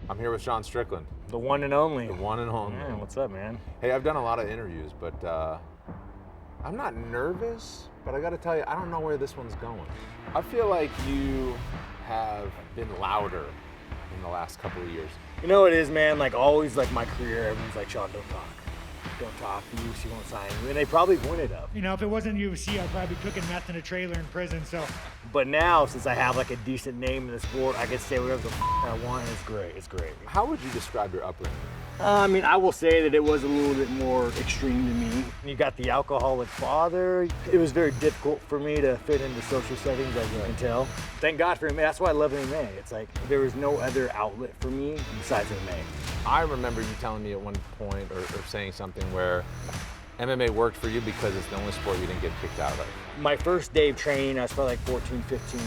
I'm here with Sean Strickland. The one and only. The one and only. Man, what's up, man? Hey, I've done a lot of interviews, but I'm not nervous, but I gotta tell you, I don't know where this one's going. I feel like you have been louder in the last couple of years. You know what it is, man? Like always, like my career, everyone's like, Sean, don't talk. Don't talk, the UFC won't sign you. And they probably pointed up. You know, if it wasn't UFC, I'd probably be cooking meth in a trailer in prison, so. But now, since I have like a decent name in the sport, I can say whatever the I want, and it's great, it's great. How would you describe your upbringing? I mean, I will say that it was a little bit more extreme to me. You got the alcoholic father. It was very difficult for me to fit into social settings, as you can tell. Thank God for MMA. That's why I love MMA. It's like there was no other outlet for me besides MMA. I remember you telling me at one point, or saying something where MMA worked for you because it's the only sport you didn't get kicked out of. My first day of training, I was probably like 14, 15.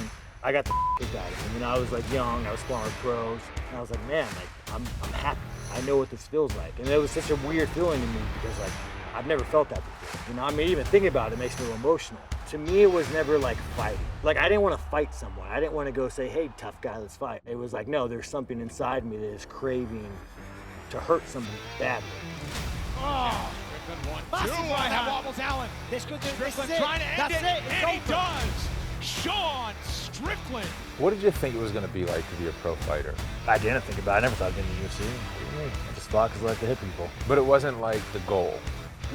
I got the kicked out of me. I mean, I was like young, I was sparring with pros, and I was like, man, like I'm happy. I know what this feels like. And it was such a weird feeling to me because like, I've never felt that before. You know, I mean, even thinking about it makes me emotional. To me, it was never like fighting. Like, I didn't want to fight someone. I didn't want to go say, hey, tough guy, let's fight. It was like, no, there's something inside me that is craving to hurt somebody badly. Oh, Strickland 1-2. That wobbles Allen. This could do. Strickland This is trying to end it, and he over. does. Sean Strickland. What did you think it was going to be like to be a pro fighter? I didn't think about it. I never thought I'd be in the UFC. What do you mean? I just thought because I like to hit people. But it wasn't like the goal.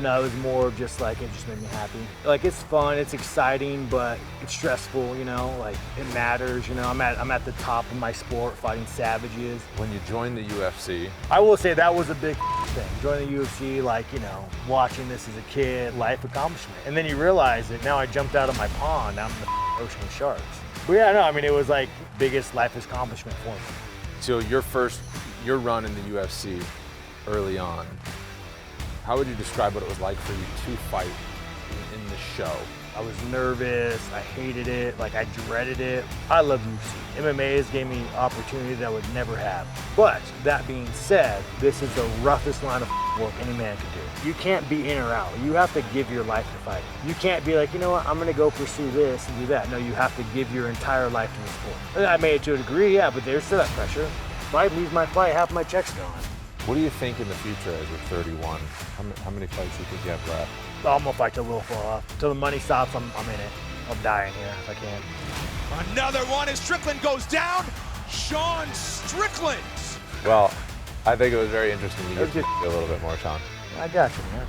No, it was more of just like, it just made me happy. Like, it's fun, it's exciting, but it's stressful, you know? Like, it matters, you know? I'm at the top of my sport, fighting savages. When you joined the UFC, I will say that was a big thing. Joining the UFC, like, you know, watching this as a kid, life accomplishment. And then you realize that now I jumped out of my pond, I'm in the ocean with sharks. But yeah, no, I mean, it was like biggest life accomplishment for me. so your run in the UFC early on, how would you describe what it was like for you to fight in the show? I was nervous, I hated it, like I dreaded it. I love UFC. MMA has gave me opportunity that I would never have. But that being said, this is the roughest line of work any man can do. You can't be in or out. You have to give your life to fight. You can't be like, you know what, I'm gonna go pursue this and do that. No, you have to give your entire life to the sport. I made it to a degree, yeah, but there's still that pressure. If I lose my fight, half my check's gone. What do you think in the future as you're 31? How many fights do you think you have left? I'm gonna fight till the wheel fall off. Till the money stops, I'm in it. I'll die in here if I can. Another one as Strickland goes down. Sean Strickland. Well, I think it was very interesting. You get to a little bit more, Sean. I got you, man.